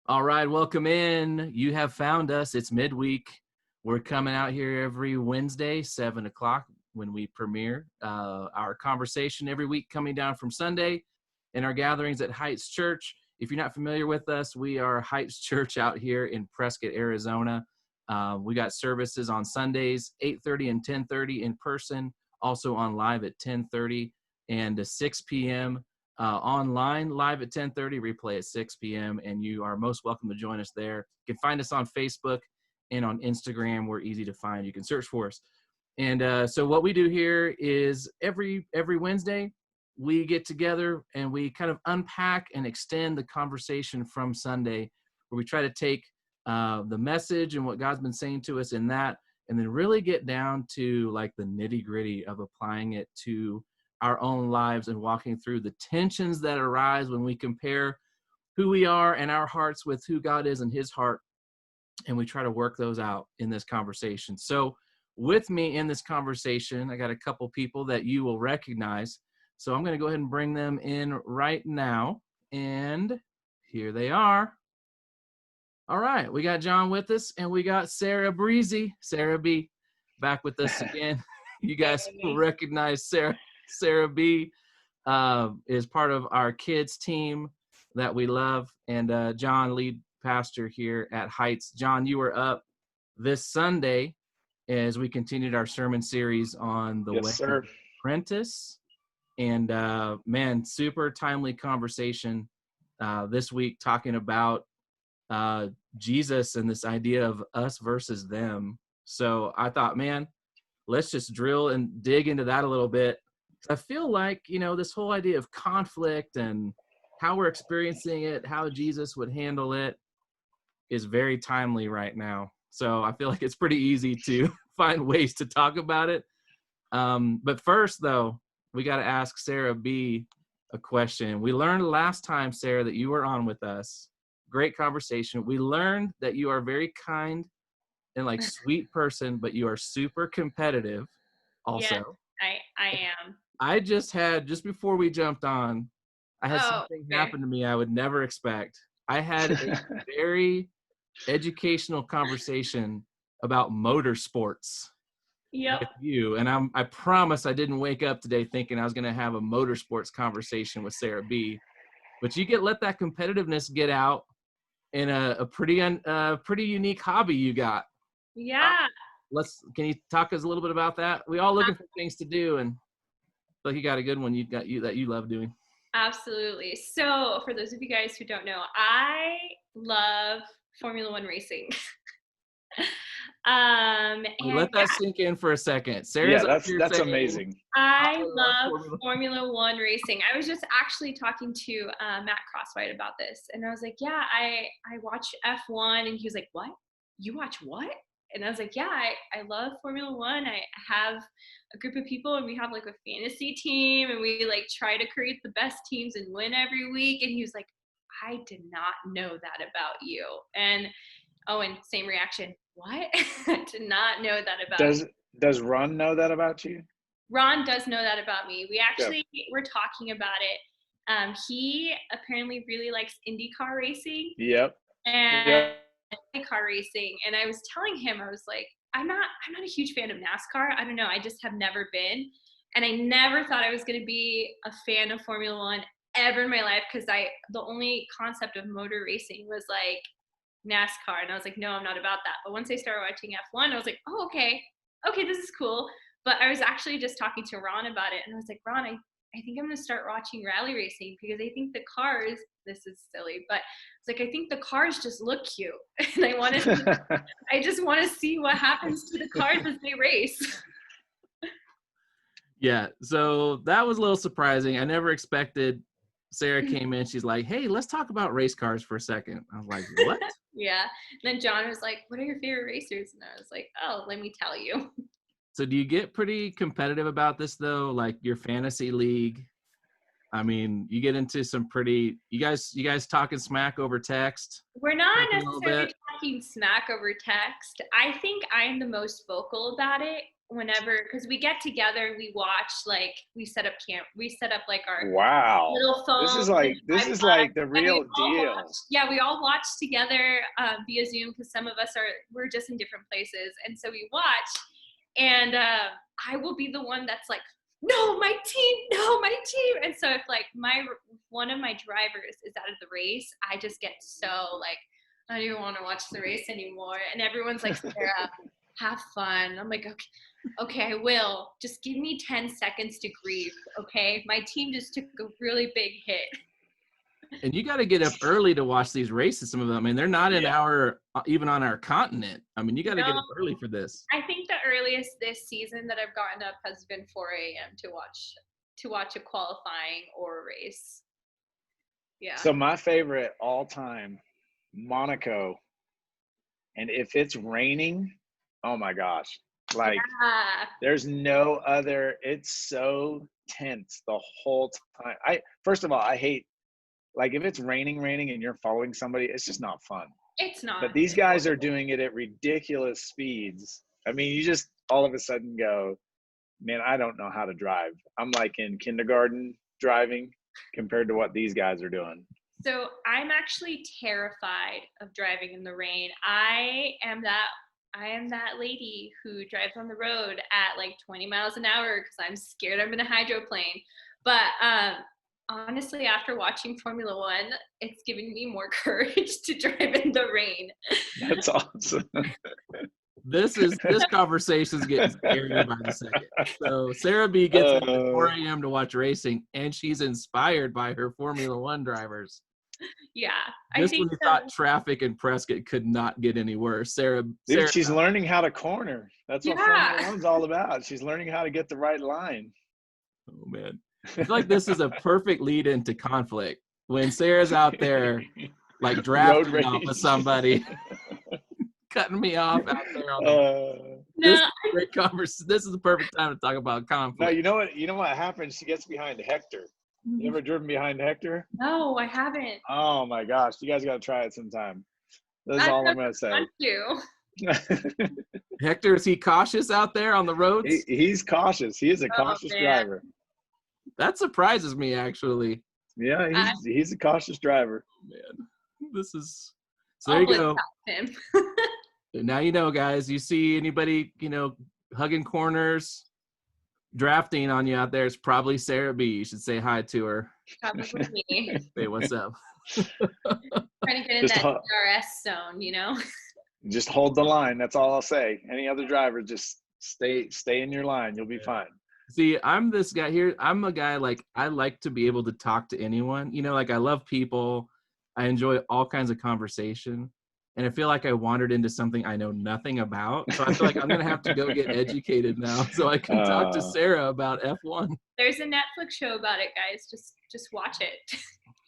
All right, welcome in. You have found us. It's midweek. We're coming out here every Wednesday, 7 o'clock when we premiere our conversation every week coming down from Sunday in our gatherings at Heights Church. If you're not familiar with us, we are Heights Church out here in Prescott, Arizona. We got services on Sundays, 8:30 and 10:30 in person, also on live at 10:30 and 6 p.m. Online, live at 10:30, replay at 6 p.m. And you are most welcome to join us there. You can find us on Facebook and on Instagram. We're easy to find. You can search for us. And so what we do here is every Wednesday, we get together and we kind of unpack and extend the conversation from Sunday, where we try to take the message and what God's been saying to us in that, and then really get down to like the nitty gritty of applying it to our own lives and walking through the tensions that arise when we compare who we are and our hearts with who God is and his heart. And we try to work those out in this conversation. So with me in this conversation, I got a couple people that you will recognize. So I'm going to go ahead and bring them in right now. And here they are. All right. We got John with us, and we got Sarah Breezy, Sarah B, back with us again. You guys will recognize Sarah B is part of our kids team that we love, and John, lead pastor here at Heights. John, you were up this Sunday as we continued our sermon series on the Wedding Apprentice, and man, super timely conversation this week talking about Jesus and this idea of us versus them. So I thought, man, let's just drill and dig into that a little bit. I feel like, this whole idea of conflict and how we're experiencing it, how Jesus would handle it, is very timely right now. So I feel like it's pretty easy to find ways to talk about it. But first, though, we got to ask Sarah B a question. We learned last time, Sarah, that you were on with us. Great conversation. We learned that you are very kind and sweet person, but you are super competitive also. Yes, I am. I just before we jumped on, I had something happen to me I would never expect. I had a very educational conversation about motorsports with you. And I promise I didn't wake up today thinking I was going to have a motorsports conversation with Sarah B. But you let that competitiveness get out in a pretty unique hobby you got. Yeah. Can you talk us a little bit about that? We all looking for things to do, and I feel like you got a good one that you love doing. Absolutely. So for those of you guys who don't know, I love Formula One racing. Let that sink in for a second. Sarah's that's amazing. I love Formula One racing. I was just actually talking to Matt Crosswhite about this, and I was like, yeah, I watch F1, and he was like, what? You watch what? And I was like, yeah, I love Formula One. I have a group of people, and we have a fantasy team, and we try to create the best teams and win every week. And he was like, I did not know that about you. And same reaction. What? I did not know that about you. Does Ron know that about you? Ron does know that about me. We actually were talking about it. He apparently really likes IndyCar racing. Yep. And car racing, and I was telling him, I was like, I'm not a huge fan of NASCAR. I don't know, I just have never been, and I never thought I was going to be a fan of Formula One ever in my life, because the only concept of motor racing was NASCAR, and I was like, no, I'm not about that. But once I started watching F1, I was like, oh, okay, this is cool. But I was actually just talking to Ron about it, and I was like, Ron, I think I'm going to start watching rally racing, because I think the cars, this is silly, but it's I think the cars just look cute. And I just want to see what happens to the cars as they race. Yeah. So that was a little surprising. I never expected. Sarah came in. She's like, hey, let's talk about race cars for a second. I was like, what? Yeah. And then John was like, what are your favorite racers? And I was like, oh, let me tell you. So do you get pretty competitive about this, though? Like your fantasy league? I mean, you get into some pretty, you guys talking smack over text? We're not necessarily talking smack over text. I think I'm the most vocal about it. whenever, because we get together, we watch, like, we set up like our Wow. little phones. This is like the real deal. We all watch together via Zoom, because some of us we're just in different places, and so we watch, and I will be the one that's like, no, my team. And so if like one of my drivers is out of the race, I just get so like, I don't even want to watch the race anymore. And everyone's like, Sarah, have fun. I'm like, okay, I will. Just give me 10 seconds to grieve, okay? My team just took a really big hit. And you got to get up early to watch these races. Some of them, I mean, they're not in even on our continent. I mean, you got to get up early for this. I think the earliest this season that I've gotten up has been 4 a.m. to watch a qualifying or a race. Yeah. So my favorite all time, Monaco. And if it's raining, oh my gosh. Like there's no other, it's so tense the whole time. First of all, I hate, like, if it's raining and you're following somebody, it's just not fun. It's not. But these guys are doing it at ridiculous speeds. I mean, you just all of a sudden go, man, I don't know how to drive. I'm like in kindergarten driving compared to what these guys are doing. So I'm actually terrified of driving in the rain. I am that lady who drives on the road at like 20 miles an hour because I'm scared I'm in a hydroplane. But honestly, after watching Formula One, it's giving me more courage to drive in the rain. That's awesome. This conversation's getting scarier by the second. So Sarah B gets up at 4 a.m. to watch racing, and she's inspired by her Formula One drivers. Yeah, I think so. Thought traffic in Prescott could not get any worse. Sarah, she's learning how to corner. That's what Formula One's all about. She's learning how to get the right line. Oh man, I feel like this is a perfect lead into conflict when Sarah's out there like drafting off of somebody, cutting me off out there. This is a great conversation. This is the perfect time to talk about conflict. No, you know what happens? She gets behind Hector. You ever driven behind Hector? No, I haven't. Oh my gosh, you guys got to try it sometime. That's all I'm gonna say. Hector, is he cautious out there on the roads? He's cautious. He is a cautious driver. That surprises me, actually. Yeah, he's a cautious driver. Man, this is so. There you go. Now you know, guys. You see anybody, hugging corners, drafting on you out there, it's probably Sarah B. You should say hi to her. Probably me. Hey, what's up? Trying to get in that DRS zone, Just hold the line. That's all I'll say. Any other driver, just stay in your line. You'll be fine. See, I'm this guy here. I'm a guy, like, I like to be able to talk to anyone. Like, I love people. I enjoy all kinds of conversation. And I feel like I wandered into something I know nothing about. So I feel like I'm going to have to go get educated now so I can talk to Sarah about F1. There's a Netflix show about it, guys. Just watch it.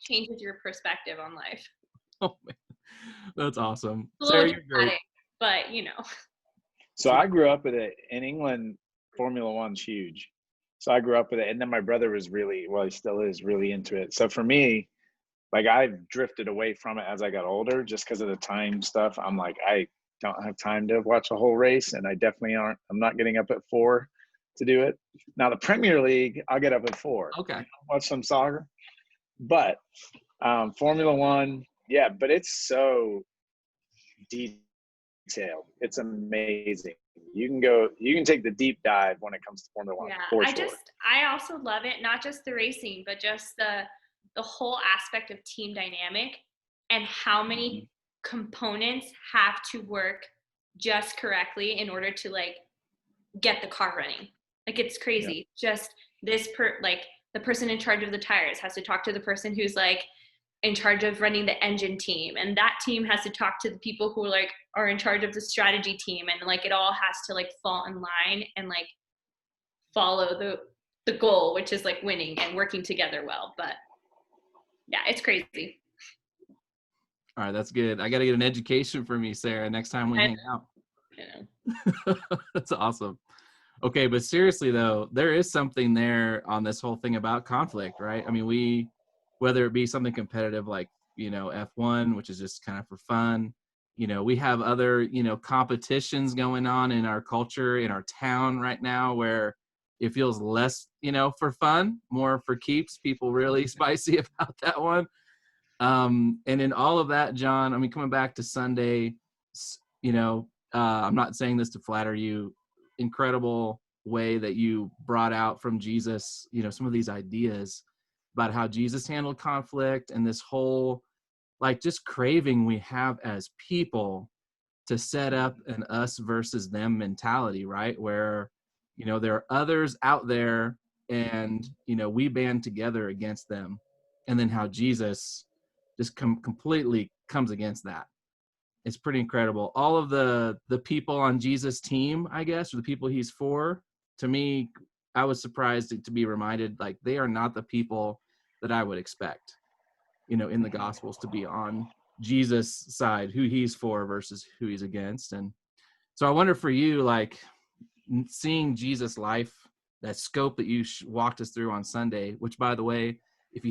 Changes your perspective on life. Oh, man. That's awesome. Sarah, you're great. But, So I grew up with it. In England, Formula One's huge. So I grew up with it. And then my brother was he still is really into it. So for me, like, I've drifted away from it as I got older just because of the time stuff. I'm like, I don't have time to watch a whole race, and I definitely I'm not getting up at 4 to do it. Now, the Premier League, I'll get up at 4. Okay. Watch some soccer. But Formula One, yeah, but it's so detailed. It's amazing. You can take the deep dive when it comes to Formula One. Yeah, I also love it, not just the racing, but just the whole aspect of team dynamic and how many components have to work just correctly in order to like get the car running. Like, it's crazy. Yeah. Just the person in charge of the tires has to talk to the person who's like in charge of running the engine team, and that team has to talk to the people who are in charge of the strategy team, and like it all has to like fall in line and like follow the goal, which is like winning and working together well. But yeah, it's crazy. All right, that's good. I got to get an education from you, Sarah, next time we hang out. Yeah. That's awesome. Okay, but seriously though, there is something there on this whole thing about conflict, right? I mean, whether it be something competitive like, F1, which is just kind of for fun, we have other, competitions going on in our culture, in our town right now, where it feels less, for fun, more for keeps. People really spicy about that one. And in all of that, John, I mean, coming back to Sunday, I'm not saying this to flatter you, incredible way that you brought out from Jesus, some of these ideas about how Jesus handled conflict, and this whole, like, just craving we have as people to set up an us versus them mentality, right? Where, there are others out there, and, we band together against them. And then how Jesus just completely comes against that. It's pretty incredible. All of the people on Jesus' team, I guess, or the people he's for, to me, I was surprised to be reminded, like, they are not the people that I would expect, in the Gospels to be on Jesus' side, who he's for versus who he's against. And so I wonder for you, like, seeing Jesus' life, that scope that you walked us through on Sunday, which, by the way, if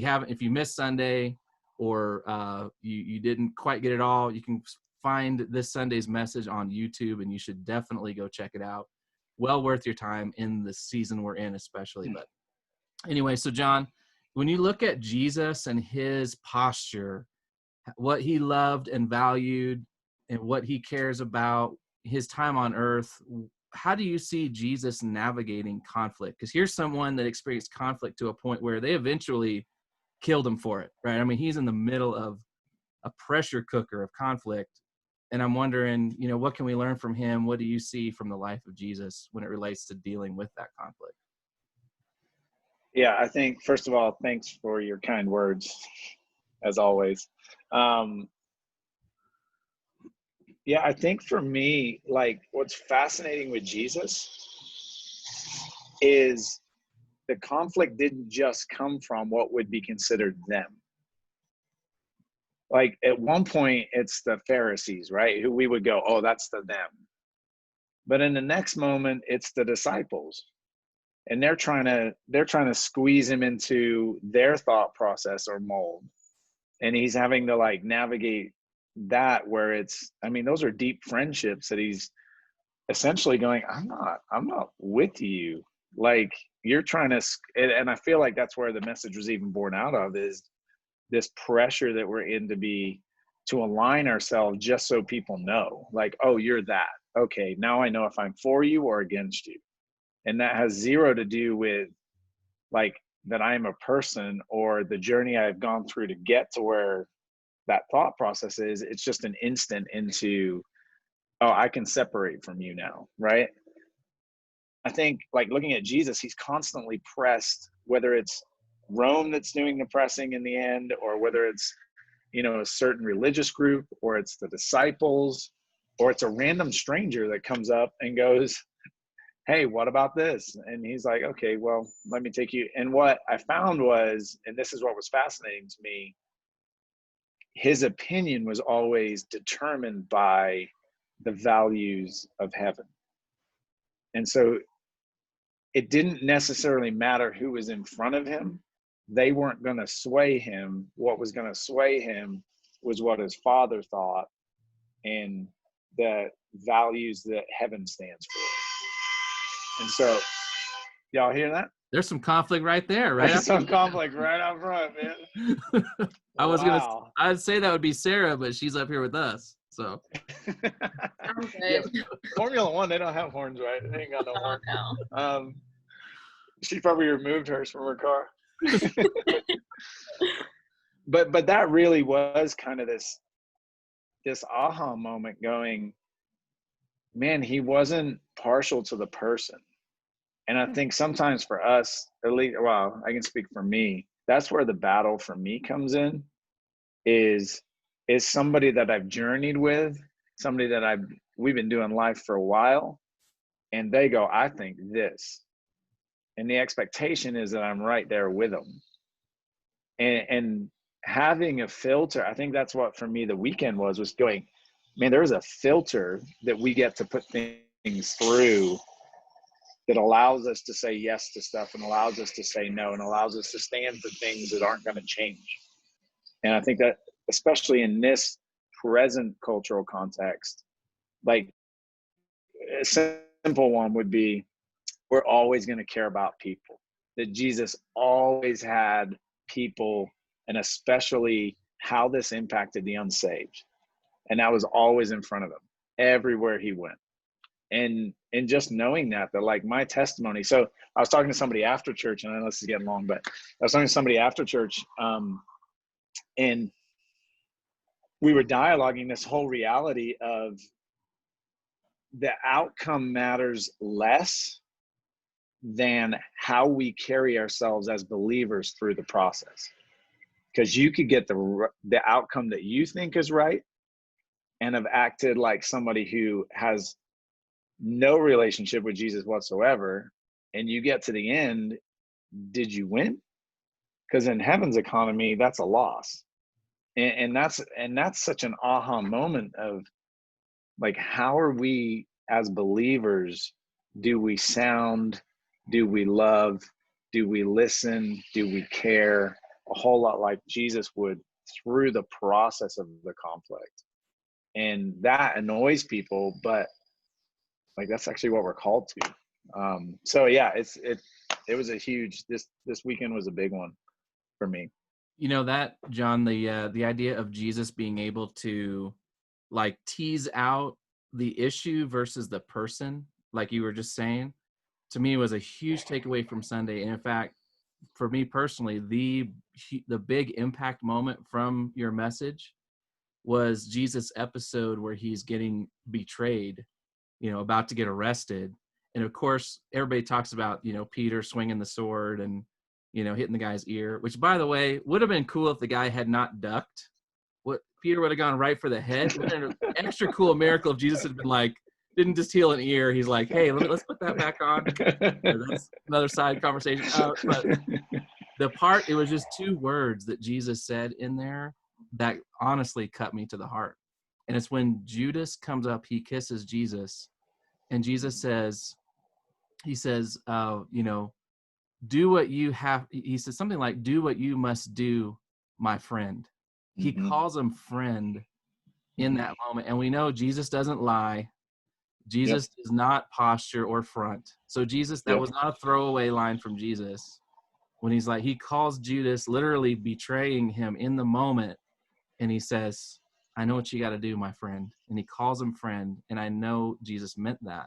you missed Sunday, or you didn't quite get it all, you can find this Sunday's message on YouTube, and you should definitely go check it out. Well worth your time in the season we're in, especially. But anyway, so John, when you look at Jesus and his posture, what he loved and valued and what he cares about, his time on earth, how do you see Jesus navigating conflict? Because here's someone that experienced conflict to a point where they eventually killed him for it, right? I mean, he's in the middle of a pressure cooker of conflict. And I'm wondering, what can we learn from him? What do you see from the life of Jesus when it relates to dealing with that conflict? Yeah, I think, first of all, thanks for your kind words, as always. Yeah, I think for me, like, what's fascinating with Jesus is the conflict didn't just come from what would be considered them. Like, at one point, it's the Pharisees, right? Who we would go, oh, that's the them. But in the next moment, it's the disciples. And they're trying to squeeze him into their thought process or mold. And he's having to, like, navigate that, where it's, I mean, those are deep friendships that he's essentially going, I'm not with you. Like, you're trying to, and I feel like that's where the message was even born out of, is this pressure that we're in to align ourselves just so people know, like, oh, you're that. Okay, now I know if I'm for you or against you. And that has zero to do with, like, that I'm a person or the journey I've gone through to get to where that thought process is. It's just an instant into, oh, I can separate from you now, right? I think, like, looking at Jesus, he's constantly pressed, whether it's Rome that's doing the pressing in the end, or whether it's, a certain religious group, or it's the disciples, or it's a random stranger that comes up and goes, hey, what about this? And he's like, okay, well, let me take you. And what I found was, and this is what was fascinating to me, his opinion was always determined by the values of heaven. And so it didn't necessarily matter who was in front of him. They weren't going to sway him. What was going to sway him was what his Father thought and the values that heaven stands for. And so, y'all hear that? There's some conflict right there, right? There's some conflict right up front, man. I'd say that would be Sarah, but she's up here with us. So I'm good. Yeah, Formula One, they don't have horns, right? They ain't got no horns. No. She probably removed hers from her car. But that really was kind of this aha moment, going, man, he wasn't partial to the person. And I think sometimes for us, at least, well, I can speak for me, that's where the battle for me comes in, is somebody that I've journeyed with, somebody that we've been doing life for a while, and they go, I think this. And the expectation is that I'm right there with them. And having a filter, I think that's what for me the weekend was going, man, there's a filter that we get to put things through that allows us to say yes to stuff, and allows us to say no, and allows us to stand for things that aren't going to change. And I think that, especially in this present cultural context, like a simple one would be, we're always going to care about people. That Jesus always had people, and especially how this impacted the unsaved. And that was always in front of him everywhere he went. And just knowing that like my testimony. So I was talking to somebody after church, and I know this is getting long, but I was talking to somebody after church, and we were dialoguing this whole reality of the outcome matters less than how we carry ourselves as believers through the process. Because you could get the outcome that you think is right and have acted like somebody who has no relationship with Jesus whatsoever, and you get to the end, did you win? Because in heaven's economy, that's a loss. And that's such an aha moment of like, how are we as believers? Do we sound? Do we love? Do we listen? Do we care? A whole lot like Jesus would through the process of the conflict. And that annoys people, but like, that's actually what we're called to. So yeah, it was a huge, this weekend was a big one for me. You know that, John, the idea of Jesus being able to like tease out the issue versus the person, like you were just saying, to me was a huge takeaway from Sunday. And in fact, for me personally, the big impact moment from your message was Jesus' episode where he's getting betrayed, about to get arrested. And of course, everybody talks about, Peter swinging the sword and, hitting the guy's ear, which, by the way, would have been cool if the guy had not ducked. What Peter would have gone right for the head. It would have been an extra cool miracle if Jesus had been like, didn't just heal an ear. He's like, hey, let's put that back on. That's another side conversation. But it was just 2 words that Jesus said in there that honestly cut me to the heart. And it's when Judas comes up, he kisses Jesus, and Jesus says, do what you have. He says something like, do what you must do, my friend. He calls him friend in that moment. And we know Jesus doesn't lie. Jesus does not posture or front. So Jesus, that was not a throwaway line from Jesus. When he's like, he calls Judas, literally betraying him in the moment. And he says, I know what you got to do, my friend. And he calls him friend. And I know Jesus meant that.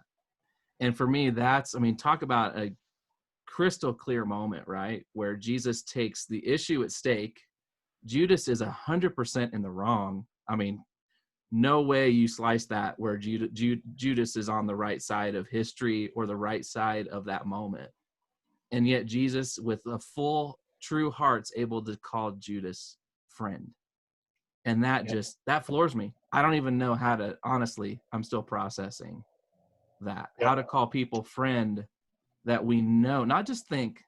And for me, talk about a crystal clear moment, right? Where Jesus takes the issue at stake. Judas is 100% in the wrong. No way you slice that where Judas is on the right side of history or the right side of that moment. And yet Jesus, with a full, true heart's able to call Judas friend. And that floors me. I don't even know how to, honestly, I'm still processing that. How to call people friend that we know, not just think,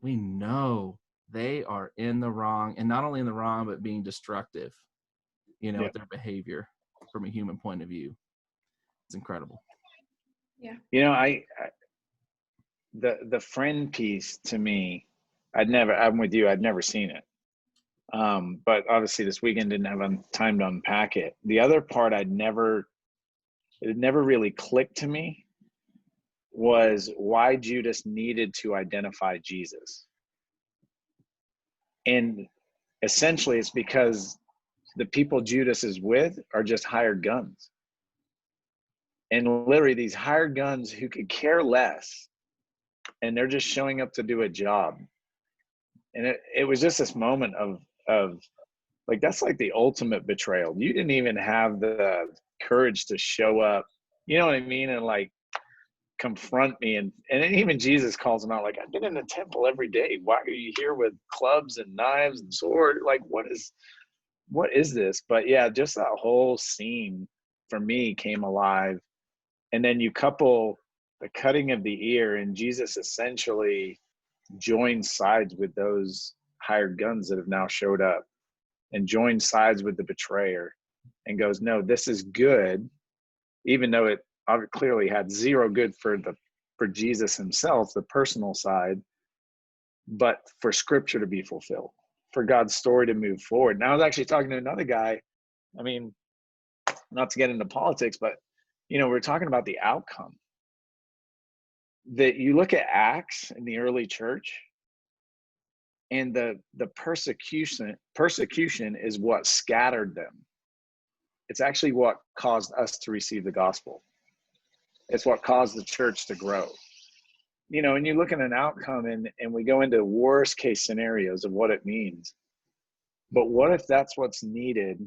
we know they are in the wrong, and not only in the wrong, but being destructive, with their behavior from a human point of view. It's incredible. Yeah. I the friend piece to me, I'm with you, I'd never seen it. But obviously this weekend didn't have time to unpack it. The other part it never really clicked to me was why Judas needed to identify Jesus. And essentially it's because the people Judas is with are just hired guns. And literally these hired guns who could care less, and they're just showing up to do a job. And it was just this moment of like, that's like the ultimate betrayal. You didn't even have the courage to show up, you know what I mean? And like confront me. And even Jesus calls him out, like, I've been in the temple every day. Why are you here with clubs and knives and sword? Like, what is this? But yeah, just that whole scene for me came alive. And then you couple the cutting of the ear, and Jesus essentially joins sides with those hired guns that have now showed up, and joins sides with the betrayer and goes, no, this is good, even though it clearly had zero good for Jesus himself, the personal side, but for scripture to be fulfilled, for God's story to move forward. And I was actually talking to another guy. not to get into politics, but we're talking about the outcome. That you look at Acts in the early church, and the persecution is what scattered them. It's actually what caused us to receive the gospel. It's what caused the church to grow. And you look at an outcome, and we go into worst case scenarios of what it means. But what if that's what's needed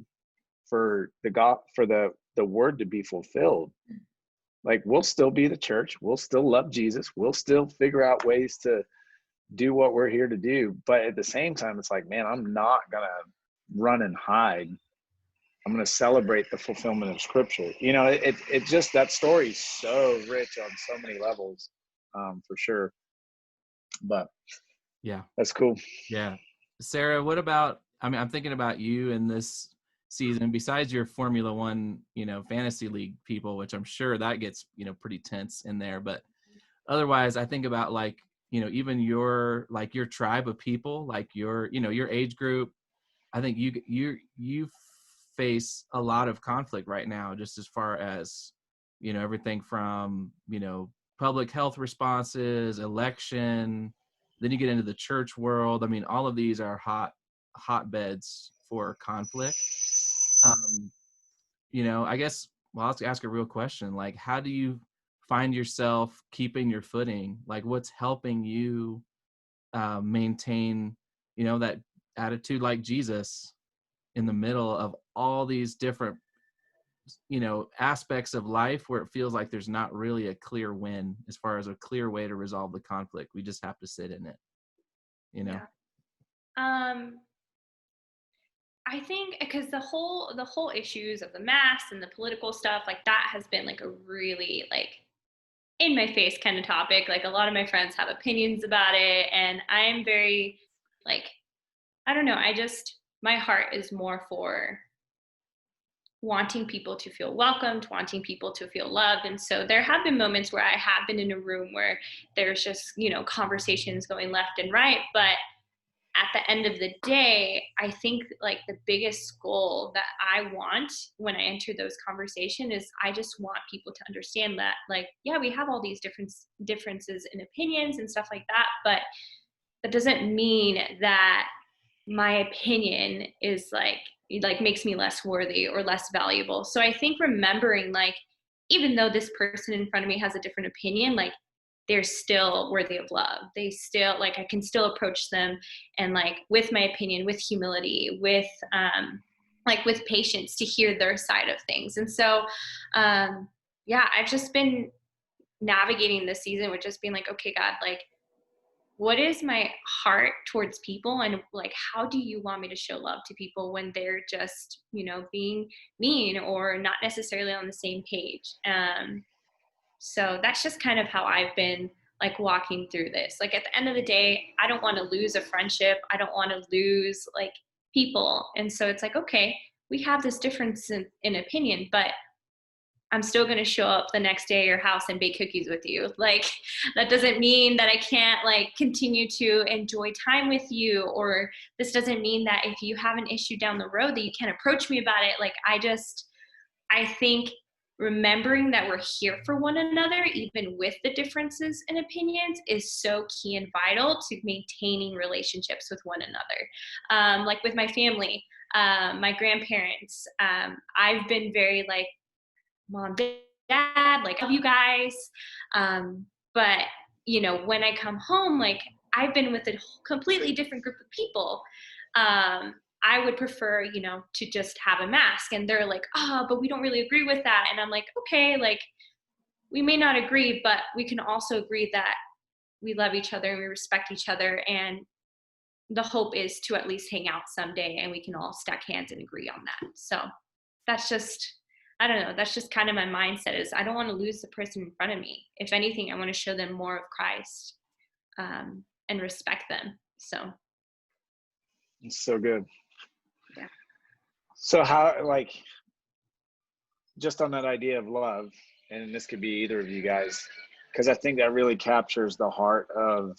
for the word to be fulfilled? Like, we'll still be the church. We'll still love Jesus. We'll still figure out ways to do what we're here to do. But at the same time, it's like, man, I'm not going to run and hide. I'm going to celebrate the fulfillment of scripture. It just, that story is so rich on so many levels, for sure. But yeah, that's cool. Yeah. Sarah, what about, I'm thinking about you in this season, besides your Formula One, fantasy league people, which I'm sure that gets, pretty tense in there. But otherwise, I think about even your tribe of people, your age group. I think you face a lot of conflict right now, just as far as, everything from, public health responses, election, then you get into the church world. All of these are hotbeds for conflict. I guess, well, I'll ask a real question. How do you find yourself keeping your footing? What's helping you maintain, that attitude like Jesus in the middle of all these different, aspects of life where it feels like there's not really a clear win as far as a clear way to resolve the conflict. We just have to sit in it, Yeah. I think because the whole issues of the mask and the political stuff, that has been a really in my face kind of topic. A lot of my friends have opinions about it, and I'm very I don't know, my heart is more for wanting people to feel welcomed, wanting people to feel loved. And so there have been moments where I have been in a room where there's just, conversations going left and right. But at the end of the day, I think the biggest goal that I want when I enter those conversations is I just want people to understand that, yeah, we have all these differences in opinions and stuff like that, but that doesn't mean that my opinion is makes me less worthy or less valuable. So I think remembering even though this person in front of me has a different opinion, they're still worthy of love. They still I can still approach them and with my opinion, with humility, with with patience to hear their side of things. And so yeah, I've just been navigating this season with just being okay, God, what is my heart towards people, and how do you want me to show love to people when they're just being mean or not necessarily on the same page. So that's just kind of how I've been walking through this. At the end of the day, I don't want to lose a friendship. I don't want to lose people. And so it's okay, we have this difference in opinion, but I'm still going to show up the next day at your house and bake cookies with you. That doesn't mean that I can't continue to enjoy time with you, or this doesn't mean that if you have an issue down the road that you can't approach me about it. I think remembering that we're here for one another, even with the differences in opinions, is so key and vital to maintaining relationships with one another. With my family, my grandparents, I've been very Mom, Dad, love you guys. But when I come home, I've been with a completely different group of people. I would prefer, to just have a mask, and they're oh, but we don't really agree with that. And I'm okay, we may not agree, but we can also agree that we love each other and we respect each other. And the hope is to at least hang out someday and we can all stack hands and agree on that. So that's just, I don't know, that's just kind of my mindset is I don't want to lose the person in front of me. If anything, I want to show them more of Christ and respect them. So. It's so good. Yeah. So how, just on that idea of love, and this could be either of you guys, because I think that really captures the heart of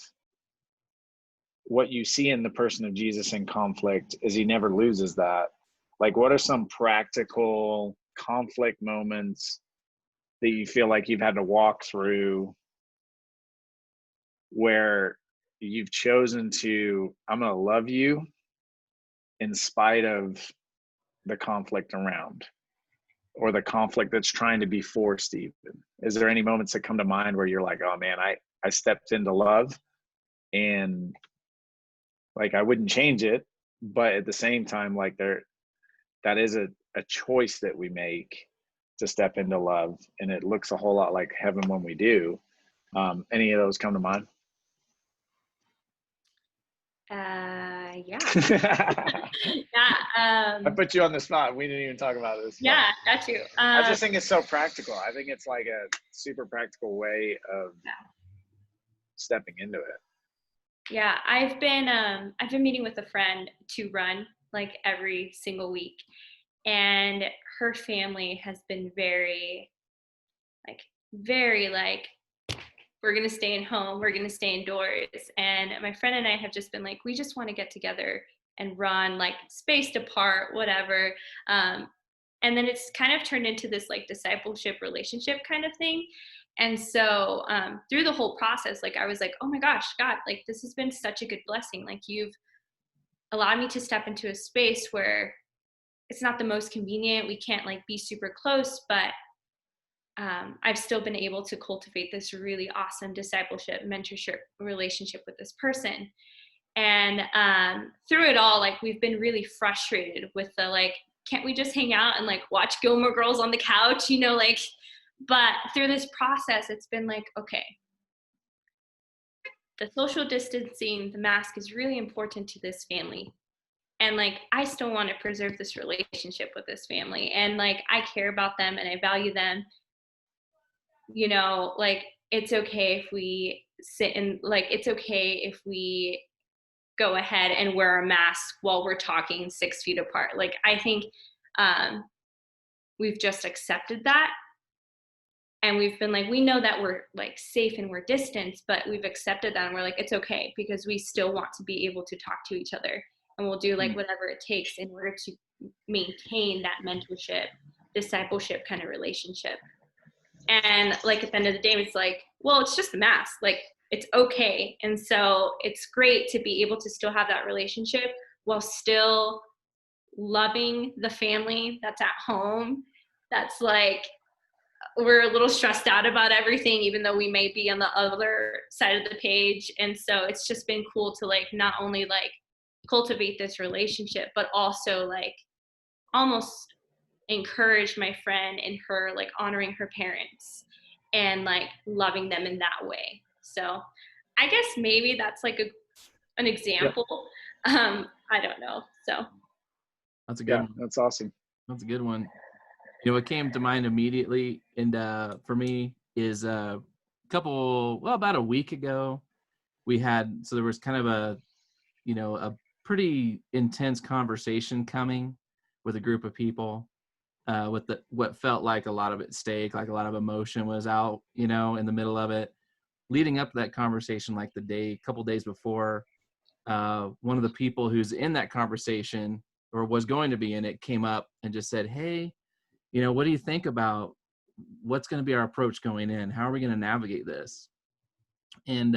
what you see in the person of Jesus in conflict is he never loses that. What are some practical conflict moments that you feel like you've had to walk through where you've chosen to, I'm going to love you in spite of the conflict around, or the conflict that's trying to be forced even? Is there any moments that come to mind where you're like, oh man, I stepped into love, and like I wouldn't change it, but at the same time, like that is a choice that we make to step into love, and it looks a whole lot like heaven when we do. Any of those come to mind? Yeah. I put you on the spot. We didn't even talk about this. Yeah, got you. I just think it's so practical. I think it's like a super practical way of stepping into it. Yeah, I've been meeting with a friend to run like every single week, and her family has been very like, we're going to stay in home, we're going to stay indoors. And my friend and I have just been like, we just want to get together and run, like spaced apart, whatever. And then it's kind of turned into this like discipleship relationship kind of thing. And so through the whole process, like I was like, oh my gosh, God, like this has been such a good blessing. Like you've allowed me to step into a space where it's not the most convenient. We can't like be super close, but I've still been able to cultivate this really awesome discipleship, mentorship relationship with this person. And through it all, like we've been really frustrated with the like, can't we just hang out and like watch Gilmore Girls on the couch, you know, like, but through this process, it's been like, okay, the social distancing, the mask is really important to this family. And like, I still want to preserve this relationship with this family. And like, I care about them and I value them. You know, like it's okay if we sit in, like it's okay if we go ahead and wear a mask while we're talking 6 feet apart. Like I think we've just accepted that, and we've been like, we know that we're like safe and we're distanced, but we've accepted that, and we're like, it's okay because we still want to be able to talk to each other, and we'll do like whatever it takes in order to maintain that mentorship, discipleship kind of relationship. And like at the end of the day, it's like, well, it's just a mask. Like it's okay. And so it's great to be able to still have that relationship while still loving the family that's at home. That's like, we're a little stressed out about everything, even though we may be on the other side of the page. And so it's just been cool to like, not only like cultivate this relationship, but also like almost encourage my friend in her like honoring her parents and like loving them in that way. So I guess maybe that's like an example. Yep. I don't know. So that's a good one. That's awesome. That's a good one. You know, what came to mind immediately, and for me is about a week ago, so there was kind of a pretty intense conversation coming with a group of people. With what felt like a lot of at stake, like a lot of emotion was out, you know, in the middle of it. Leading up to that conversation, like couple days before, one of the people who's in that conversation or was going to be in it came up and just said, hey, you know, what do you think about what's going to be our approach going in? How are we going to navigate this? And,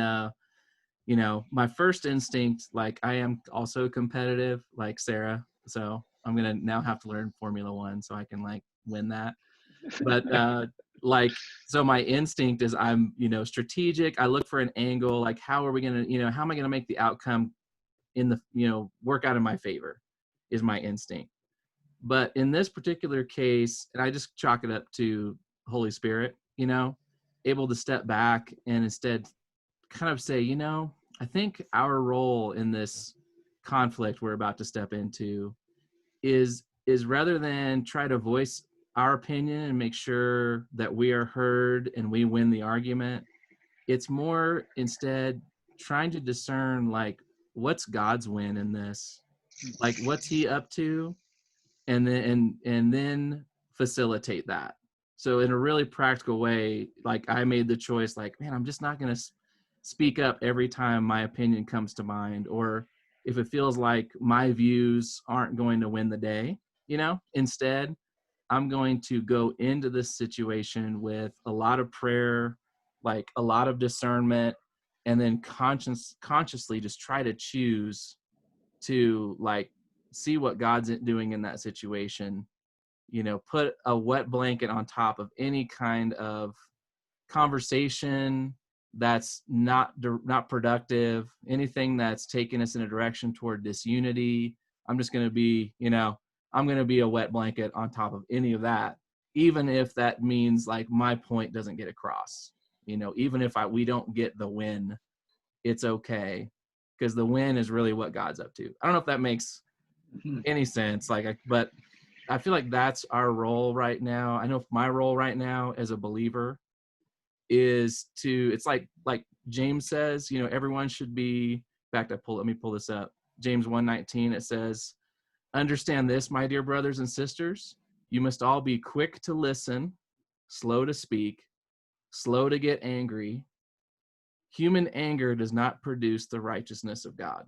you know, my first instinct, like I am also competitive like Sarah. So I'm going to now have to learn Formula One so I can like win that. But so my instinct is I'm, you know, strategic. I look for an angle, like how are we going to, you know, how am I going to make the outcome work out in my favor is my instinct. But in this particular case, and I just chalk it up to Holy Spirit, you know, able to step back and instead kind of say, you know, I think our role in this conflict we're about to step into is rather than try to voice our opinion and make sure that we are heard and we win the argument, it's more instead trying to discern like what's God's win in this, like what's he up to, and then facilitate that. So in a really practical way, like I made the choice, like, man, I'm just not going to speak up every time my opinion comes to mind, or if it feels like my views aren't going to win the day, you know, instead I'm going to go into this situation with a lot of prayer, like a lot of discernment, and then consciously just try to choose to like see what God's doing in that situation. Put a wet blanket on top of any kind of conversation that's not productive, anything that's taking us in a direction toward disunity. I'm just going to be, I'm going to be a wet blanket on top of any of that, even if that means like my point doesn't get across. Even if we don't get the win, it's okay, because the win is really what God's up to. I don't know if that makes any sense, but I feel like that's our role right now. I know my role right now as a believer is it's like James says, everyone should be, in fact, let me pull this up. James 1:19, it says, understand this, my dear brothers and sisters, you must all be quick to listen, slow to speak, slow to get angry. Human anger does not produce the righteousness of God.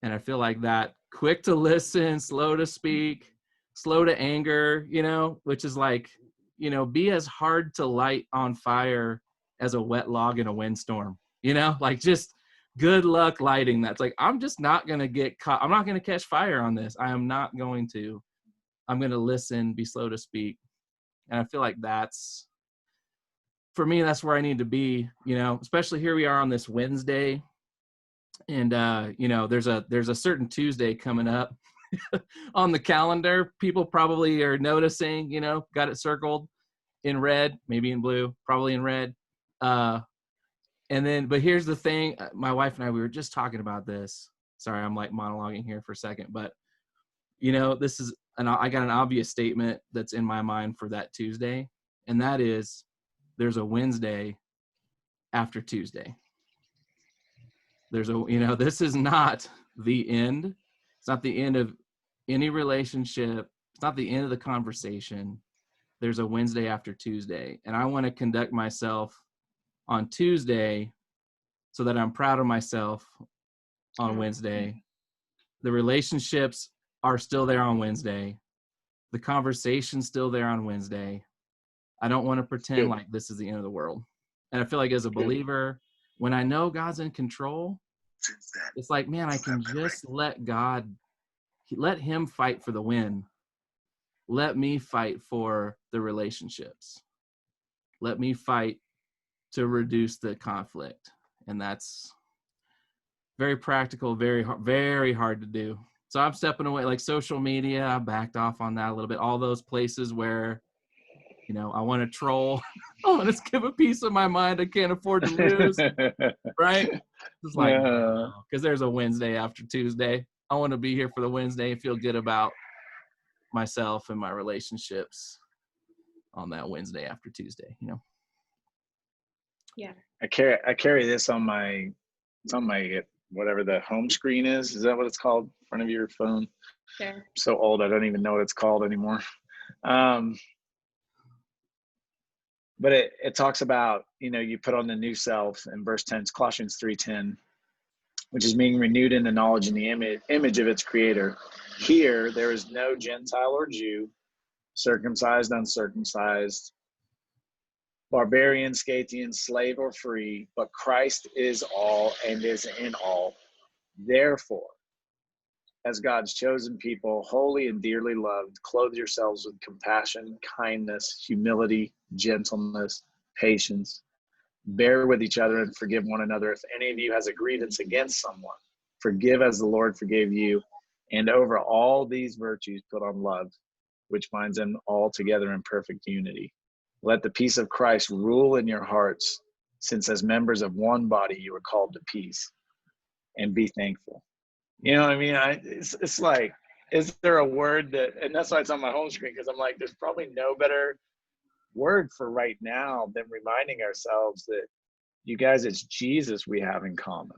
And I feel like that quick to listen, slow to speak, slow to anger, which is like, be as hard to light on fire as a wet log in a windstorm, like just good luck lighting that. It's like, I'm just not going to get caught. I'm not going to catch fire on this. I'm going to listen, be slow to speak. And I feel like for me, that's where I need to be, especially here we are on this Wednesday. And, there's a certain Tuesday coming up on the calendar. People probably are noticing, got it circled in red, maybe in blue, probably in red. But here's the thing, my wife and I, we were just talking about this. Sorry, I'm like monologuing here for a second, but I got an obvious statement that's in my mind for that Tuesday. And that is, there's a Wednesday after Tuesday. This is not the end. It's not the end of any relationship. It's not the end of the conversation. There's a Wednesday after Tuesday. And I want to conduct myself on Tuesday so that I'm proud of myself on Wednesday. The relationships are still there on Wednesday. The conversation's still there on Wednesday. I don't want to pretend like this is the end of the world. And I feel like as a believer, when I know God's in control, it's like, man, I can just let him fight for the win. Let me fight for the relationships. Let me fight to reduce the conflict. And that's very practical, very, very hard to do. So I'm stepping away, like social media, I backed off on that a little bit. All those places where, I want to troll. I want to give a piece of my mind I can't afford to lose, right? It's like, because there's a Wednesday after Tuesday. I want to be here for the Wednesday and feel good about myself and my relationships on that Wednesday after Tuesday, Yeah. I carry this on my whatever the home screen is. Is that what it's called? In front of your phone? Sure. I'm so old, I don't even know what it's called anymore. But it talks about, you put on the new self in verse 10, it's Colossians 3:10, which is being renewed in the knowledge and the image of its creator. Here, there is no Gentile or Jew, circumcised, uncircumcised, barbarian, Scythian, slave or free, but Christ is all and is in all. Therefore, as God's chosen people, holy and dearly loved, clothe yourselves with compassion, kindness, humility, gentleness, patience. Bear with each other and forgive one another. If any of you has a grievance against someone, forgive as the Lord forgave you. And over all these virtues, put on love, which binds them all together in perfect unity. Let the peace of Christ rule in your hearts, since as members of one body you are called to peace, and be thankful. You know what I mean? It's like, is there a word that, and that's why it's on my home screen, because I'm like, there's probably no better word for right now than reminding ourselves that, you guys, it's Jesus we have in common.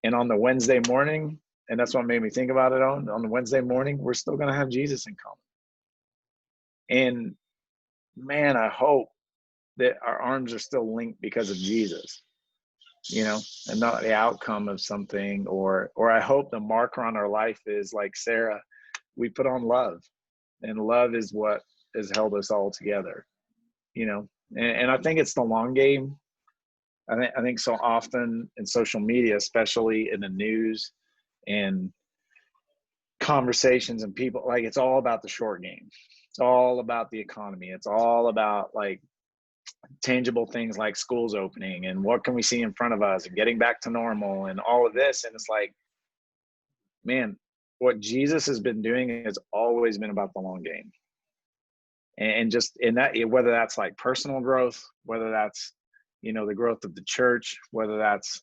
And on the Wednesday morning, and that's what made me think about it on the Wednesday morning, we're still going to have Jesus in common. And man, I hope that our arms are still linked because of Jesus, and not the outcome of something, or I hope the marker on our life is like Sarah, we put on love. and love is what has held us all together, you know. And I think it's the long game. I think so often in social media, especially in the news and conversations and people, like, it's all about the short game. It's all about the economy. It's all about like tangible things like schools opening and what can we see in front of us and getting back to normal and all of this. And it's like, man, what Jesus has been doing has always been about the long game. And just in that, whether that's like personal growth, whether that's, you know, the growth of the church, whether that's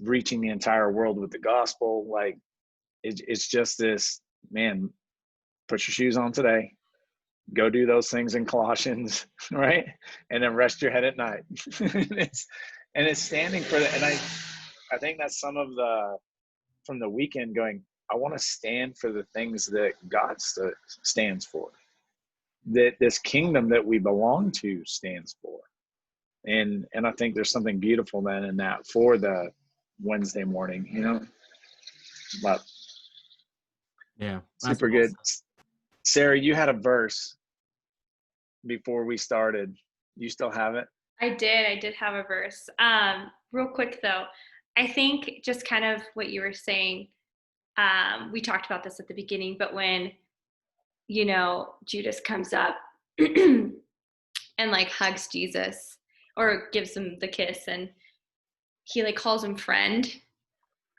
reaching the entire world with the gospel, like it's just this, man, put your shoes on today, go do those things in Colossians, right? And then rest your head at night. and it's standing for that. And I think that's some of the, from the weekend going, I want to stand for the things that God stands for, that this kingdom that we belong to stands for. And I think there's something beautiful then in that for the Wednesday morning, you know. But yeah, super good. Sarah, you had a verse before we started. You still have it? I did have a verse. Real quick though, I think just kind of what you were saying, we talked about this at the beginning, but when, you know, Judas comes up and like hugs Jesus or gives him the kiss and he like calls him friend.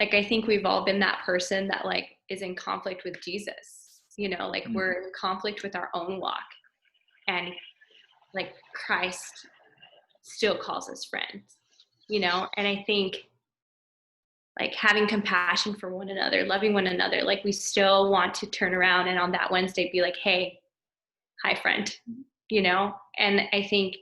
Like, I think we've all been that person that like is in conflict with Jesus, you know, like we're in conflict with our own walk, and like Christ still calls us friends, you know. And I think like having compassion for one another, loving one another, like we still want to turn around and on that Wednesday be like, hey, hi friend, you know. And I think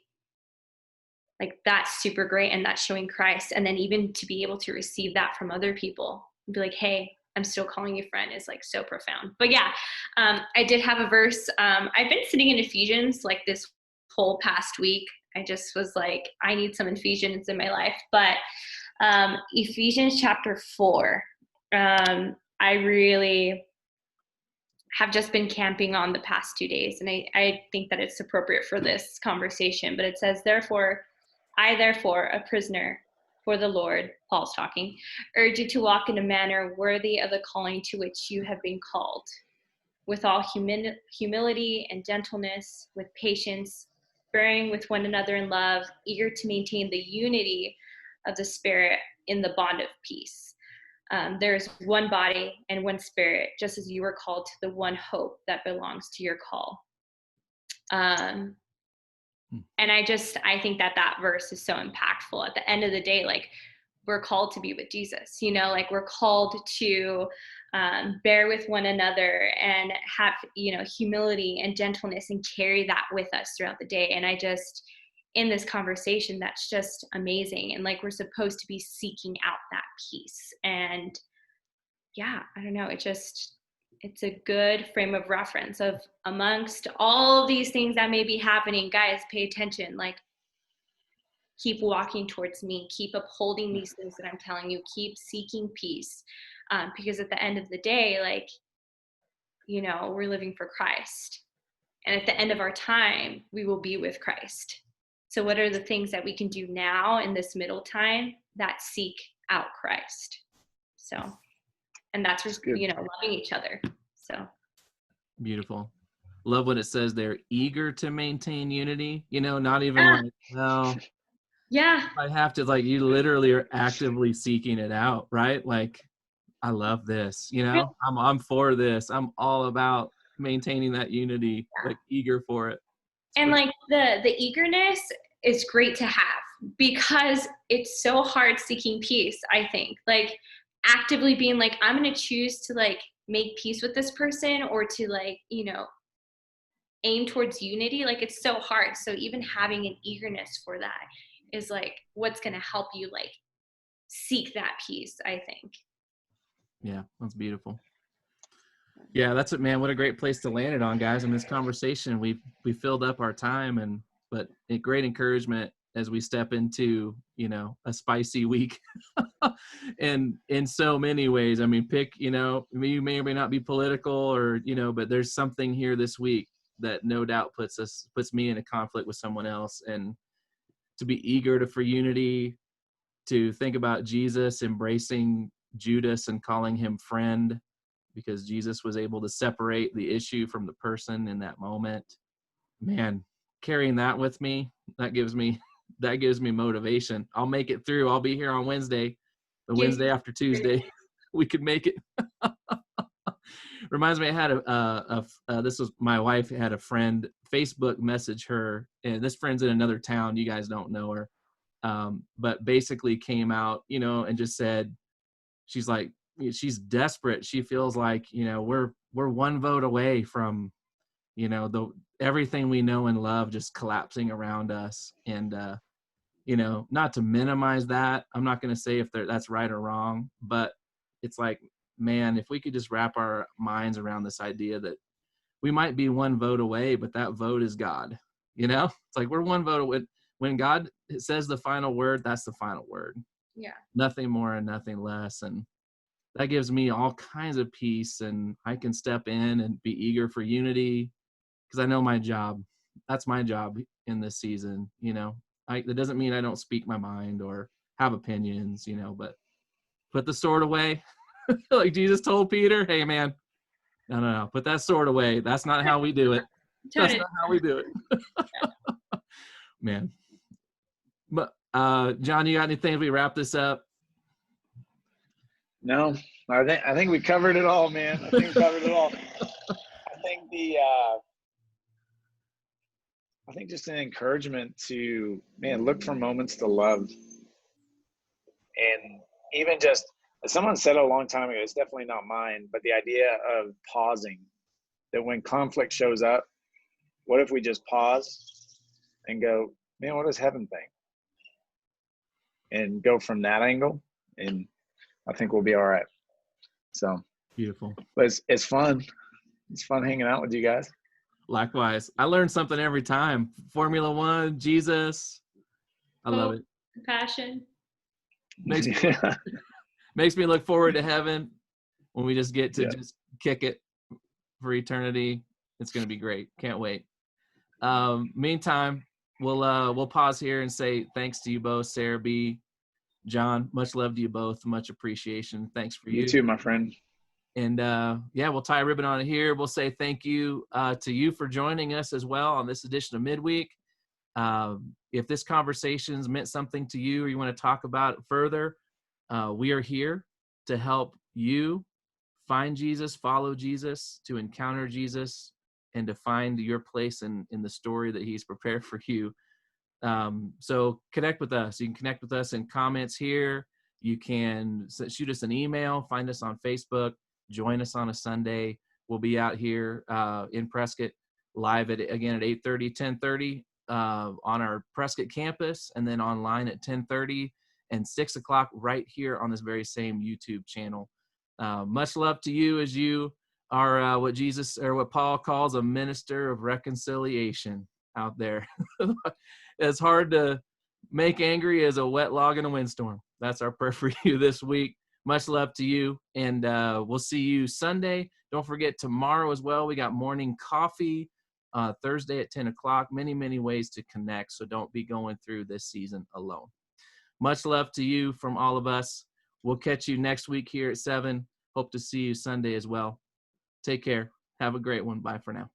like that's super great, and that's showing Christ. And then even to be able to receive that from other people and be like, hey, I'm still calling you friend, is like so profound. But yeah, I did have a verse. I've been sitting in Ephesians like this whole past week. I just was like, I need some Ephesians in my life. But Ephesians chapter 4, I really have just been camping on the past 2 days. And I think that it's appropriate for this conversation. But it says, I therefore, a prisoner for the Lord, Paul's talking, urge you to walk in a manner worthy of the calling to which you have been called, with all humility and gentleness, with patience, bearing with one another in love, eager to maintain the unity of the Spirit in the bond of peace. There is one body and one Spirit, just as you were called to the one hope that belongs to your call. And I think that verse is so impactful. At the end of the day, like, we're called to be with Jesus, you know, like we're called to bear with one another and have, you know, humility and gentleness and carry that with us throughout the day. And I just, in this conversation, that's just amazing. And like, we're supposed to be seeking out that peace. And yeah, I don't know, it's a good frame of reference of amongst all of these things that may be happening, guys, pay attention, like keep walking towards me, keep upholding these things that I'm telling you, keep seeking peace. Because at the end of the day, like, you know, we're living for Christ. And at the end of our time, we will be with Christ. So what are the things that we can do now in this middle time that seek out Christ? So, and that's just, you know, loving each other. So beautiful. Love what it says they're eager to maintain unity, you know, not even like, no. Yeah. I have to, like, you literally are actively seeking it out, right? Like, I love this, you know, I'm for this. I'm all about maintaining that unity, like eager for it. And like the eagerness is great to have, because it's so hard seeking peace, I think. Like actively being like, I'm going to choose to like make peace with this person, or to like, you know, aim towards unity. Like it's so hard. So even having an eagerness for that is like what's going to help you like seek that peace, I think. Yeah, that's beautiful. Yeah, that's it, man. What a great place to land it on, guys. In this conversation, we filled up our time, but great encouragement as we step into, a spicy week. And in so many ways, I mean, pick, you may or may not be political or, but there's something here this week that no doubt puts me in a conflict with someone else. And to be eager for unity, to think about Jesus embracing Judas and calling him friend, because Jesus was able to separate the issue from the person in that moment. Man, carrying that with me, that gives me motivation. I'll make it through. I'll be here on Wednesday, the Wednesday after Tuesday. We could make it. Reminds me, I had this was my wife had a friend Facebook message her, and this friend's in another town. You guys don't know her. But basically came out, and just said, she's like, she's desperate. She feels like, we're one vote away from, everything we know and love just collapsing around us. And, not to minimize that, I'm not going to say if that's right or wrong, but it's like, man, if we could just wrap our minds around this idea that we might be one vote away, but that vote is God, it's like we're one vote away. When God says the final word, that's the final word. Yeah. Nothing more and nothing less. And that gives me all kinds of peace, and I can step in and be eager for unity because I know my job. That's my job in this season. That doesn't mean I don't speak my mind or have opinions, but put the sword away. Like Jesus told Peter, hey man, no, put that sword away. That's not how we do it. That's not how we do it. Man. But John, you got anything as we wrap this up? No, I think we covered it all, man. I think we covered it all. I think just an encouragement to, man, look for moments to love. And even just, someone said a long time ago, it's definitely not mine, but the idea of pausing, that when conflict shows up, what if we just pause and go, man, what does heaven think? And go from that angle, and I think we'll be all right. So beautiful. But it's fun. It's fun hanging out with you guys. Likewise. I learn something every time. Formula One, Jesus. I love it. Passion. Makes me look forward to heaven when we just get to just kick it for eternity. It's going to be great. Can't wait. Meantime, we'll pause here and say thanks to you both, Sarah B., John. Much love to you both. Much appreciation. Thanks for you. You too, my friend. And we'll tie a ribbon on it here. We'll say thank you to you for joining us as well on this edition of Midweek. If this conversation's meant something to you or you want to talk about it further, we are here to help you find Jesus, follow Jesus, to encounter Jesus, and to find your place in the story that he's prepared for you. So connect with us. You can connect with us in comments here. You can shoot us an email, find us on Facebook, join us on a Sunday. We'll be out here in Prescott live at 8:30, 10:30 on our Prescott campus, and then online at 10:30 and 6 o'clock right here on this very same YouTube channel. Much love to you as you are what Paul calls a minister of reconciliation out there. It's hard to make angry as a wet log in a windstorm. That's our prayer for you this week. Much love to you, and we'll see you Sunday. Don't forget tomorrow as well. We got morning coffee Thursday at 10 o'clock. Many, many ways to connect, so don't be going through this season alone. Much love to you from all of us. We'll catch you next week here at 7. Hope to see you Sunday as well. Take care. Have a great one. Bye for now.